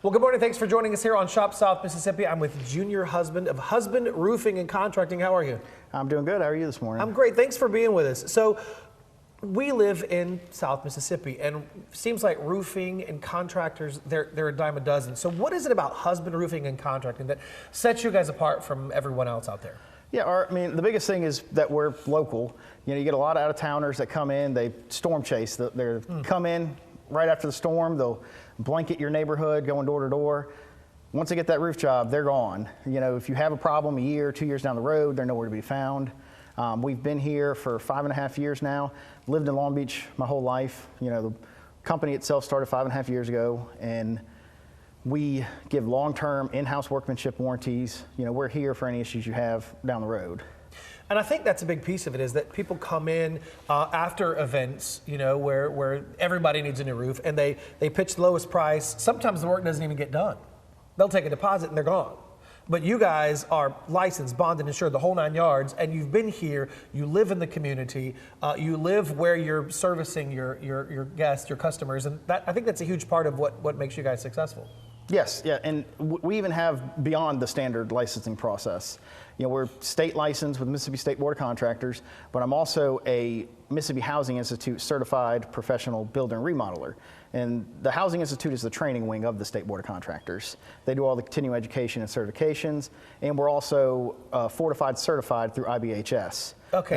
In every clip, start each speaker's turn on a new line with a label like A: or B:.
A: Well, good morning. Thanks for joining us here on Shop South Mississippi. I'm with Junior Husband of Husband Roofing and Contracting. How are you?
B: I'm doing good. How are you this morning?
A: I'm great. Thanks for being with us. So, we live in South Mississippi, and it seems like roofing and contractors, they're a dime a dozen. So what is it about Husband Roofing and Contracting that sets you guys apart from everyone else out there?
B: Yeah, the biggest thing is that we're local. You know, you get a lot of out-of-towners that come in, they storm chase. They come in right after the storm, they'll blanket your neighborhood, going door to door. Once they get that roof job, they're gone. You know, if you have a problem a year, 2 years down the road, they're nowhere to be found. We've been here for 5.5 years now, lived in Long Beach my whole life. You know, the company itself started 5.5 years ago, and we give long-term in-house workmanship warranties. You know, we're here for any issues you have down the road.
A: And I think that's a big piece of it, is that people come in after events, you know, where everybody needs a new roof, and they pitch the lowest price. Sometimes the work doesn't even get done. They'll take a deposit and they're gone. But you guys are licensed, bonded, insured, the whole 9 yards, and you've been here, you live in the community, you live where you're servicing your guests, your customers, and I think that's a huge part of what makes you guys successful.
B: Yes, yeah, and we even have beyond the standard licensing process. You know, we're state licensed with Mississippi State Board of Contractors, but I'm also a Mississippi Housing Institute certified professional builder and remodeler. And the Housing Institute is the training wing of the State Board of Contractors. They do all the continuing education and certifications, and we're also fortified certified through IBHS.
A: Okay,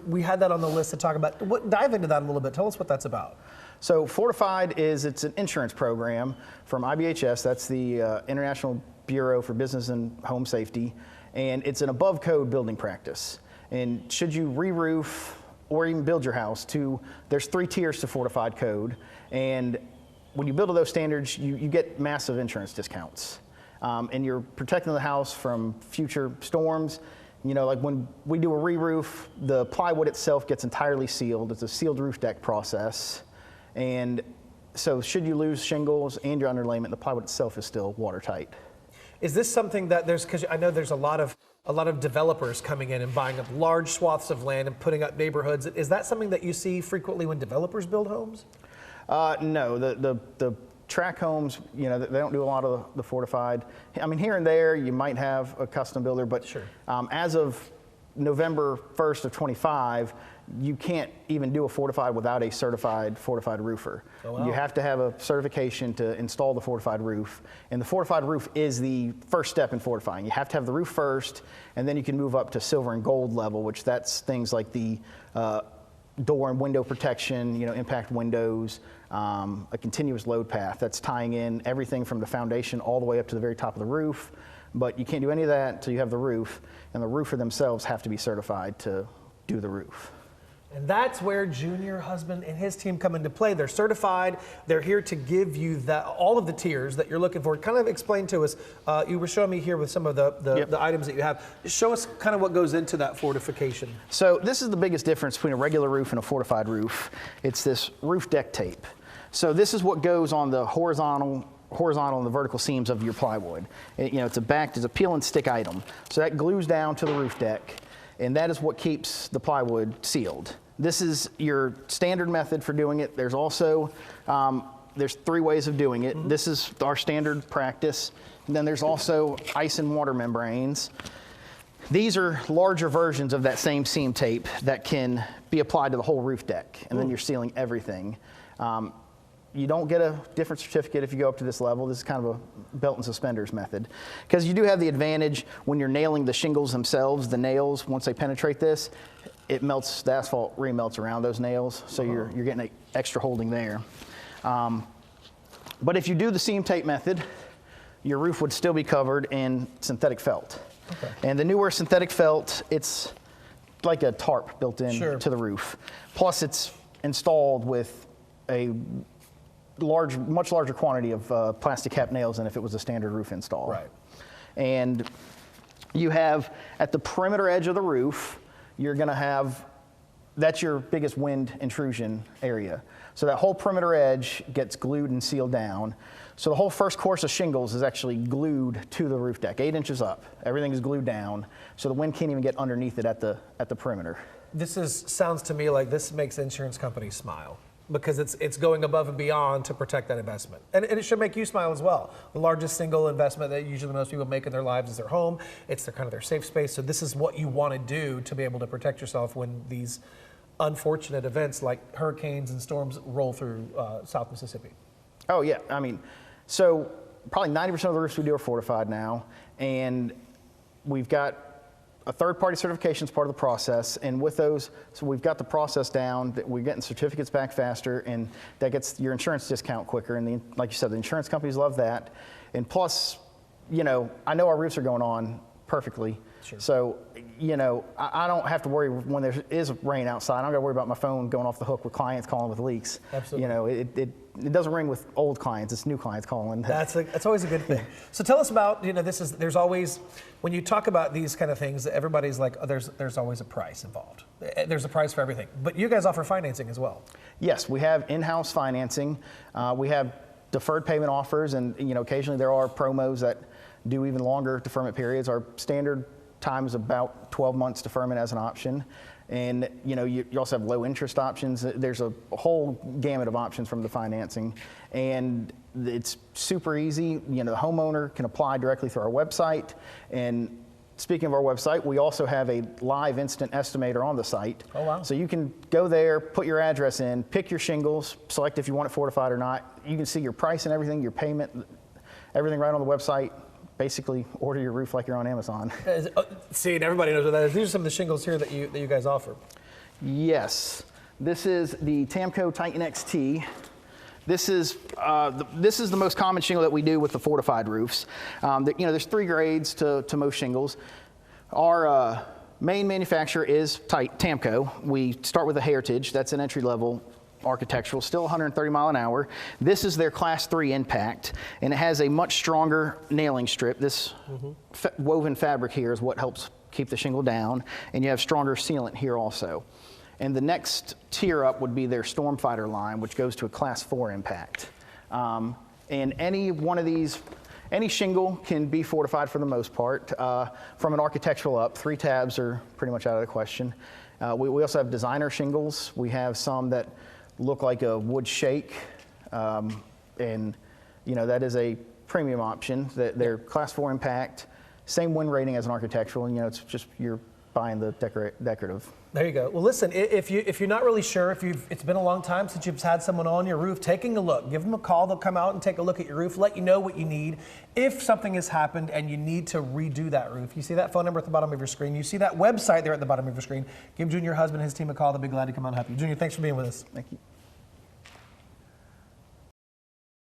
A: we had that on the list to talk about. Dive into that a little bit. Tell us what that's about.
B: So Fortified it's an insurance program from IBHS. That's the International Bureau for Business and Home Safety, and it's an above code building practice. And should you re-roof or even build your house, there's 3 tiers to Fortified code, and when you build to those standards, you get massive insurance discounts, and you're protecting the house from future storms. You know, like when we do a re-roof, the plywood itself gets entirely sealed. It's a sealed roof deck process. And so should you lose shingles and your underlayment, the plywood itself is still watertight.
A: Is this something that because I know there's a lot of developers coming in and buying up large swaths of land and putting up neighborhoods. Is that something that you see frequently when developers build homes?
B: No, the tract homes, you know, they don't do a lot of the fortified. I mean, here and there you might have a custom builder, but sure. As of November 1st of 25, you can't even do a fortified without a certified fortified roofer. Oh, wow. You have to have a certification to install the fortified roof, and the fortified roof is the first step in fortifying. You have to have the roof first, and then you can move up to silver and gold level, which that's things like the door and window protection, you know, impact windows, a continuous load path that's tying in everything from the foundation all the way up to the very top of the roof. But you can't do any of that until you have the roof, and the roofer themselves have to be certified to do the roof.
A: And that's where Junior Husband and his team come into play. They're certified. They're here to give you all of the tiers that you're looking for. Kind of explain to us, you were showing me here with some of the items that you have. Show us kind of what goes into that fortification.
B: So this is the biggest difference between a regular roof and a fortified roof. It's this roof deck tape. So this is what goes on the horizontal and the vertical seams of your plywood. You know, it's a peel and stick item. So that glues down to the roof deck, and that is what keeps the plywood sealed. This is your standard method for doing it. There's also, there's 3 ways of doing it. This is our standard practice. And then there's also ice and water membranes. These are larger versions of that same seam tape that can be applied to the whole roof deck, and then you're sealing everything. You don't get a different certificate if you go up to this level. This is kind of a belt and suspenders method, because you do have the advantage when you're nailing the shingles themselves, the nails, once they penetrate this, it melts, the asphalt remelts around those nails, so you're getting an extra holding there. But if you do the seam tape method, your roof would still be covered in synthetic felt. Okay. And the newer synthetic felt, it's like a tarp built in to the roof. Plus it's installed with a much larger quantity of plastic cap nails than if it was a standard roof install.
A: Right.
B: And you have, at the perimeter edge of the roof, you're gonna have, that's your biggest wind intrusion area. So that whole perimeter edge gets glued and sealed down. So the whole first course of shingles is actually glued to the roof deck, 8 inches up. Everything is glued down, so the wind can't even get underneath it at the perimeter.
A: Sounds to me like this makes insurance companies smile. because it's going above and beyond to protect that investment. And it should make you smile as well. The largest single investment that usually most people make in their lives is their home. It's their kind of their safe space. So this is what you want to do to be able to protect yourself when these unfortunate events like hurricanes and storms roll through South Mississippi.
B: Oh yeah, I mean, so probably 90% of the roofs we do are fortified now, and we've got a third-party certification is part of the process, and with those, so we've got the process down, that we're getting certificates back faster, and that gets your insurance discount quicker, and like you said, the insurance companies love that, and plus, you know, I know our roofs are going on perfectly,
A: Sure.
B: So, you know, I don't have to worry when there is rain outside. I don't got to worry about my phone going off the hook with clients calling with leaks.
A: Absolutely.
B: You know, it doesn't ring with old clients. It's new clients calling.
A: That's always a good thing. So tell us about, you know, there's always, when you talk about these kind of things, everybody's like, oh, there's always a price involved. There's a price for everything. But you guys offer financing as well.
B: Yes, we have in-house financing. We have deferred payment offers, and, you know, occasionally there are promos that do even longer deferment periods. Our standard time is about 12 months deferment as an option. And, you know, you also have low interest options. There's a whole gamut of options from the financing. And it's super easy. You know, the homeowner can apply directly through our website. And speaking of our website, we also have a live instant estimator on the site.
A: Oh, wow.
B: So you can go there, put your address in, pick your shingles, select if you want it fortified or not. You can see your price and everything, your payment, everything right on the website. Basically, order your roof like you're on Amazon.
A: See, and everybody knows what that is. These are some of the shingles here that you guys offer.
B: Yes, this is the Tamco Titan XT. This is the most common shingle that we do with the fortified roofs. You know, there's 3 grades to most shingles. Our main manufacturer is Tamco. We start with a Heritage. That's an entry-level architectural, still 130 mile an hour. This is their class 3 impact, and it has a much stronger nailing strip. This woven fabric here is what helps keep the shingle down, and you have stronger sealant here also. And the next tier up would be their Stormfighter line, which goes to a class 4 impact. And any one of these, any shingle can be fortified for the most part. From an architectural up, 3 tabs are pretty much out of the question. We also have designer shingles. We have some that look like a wood shake, and you know, that is a premium option. They're class 4 impact, same wind rating as an architectural, and you know, it's just you're buying the decorative.
A: There you go. Well, listen, if you're not really sure, it's been a long time since you've had someone on your roof taking a look, give them a call. They'll come out and take a look at your roof, let you know what you need. If something has happened and you need to redo that roof, you see that phone number at the bottom of your screen. You see that website there at the bottom of your screen. Give Junior Husband and his team a call. They'll be glad to come out and help you. Junior, thanks for being with us.
B: Thank you.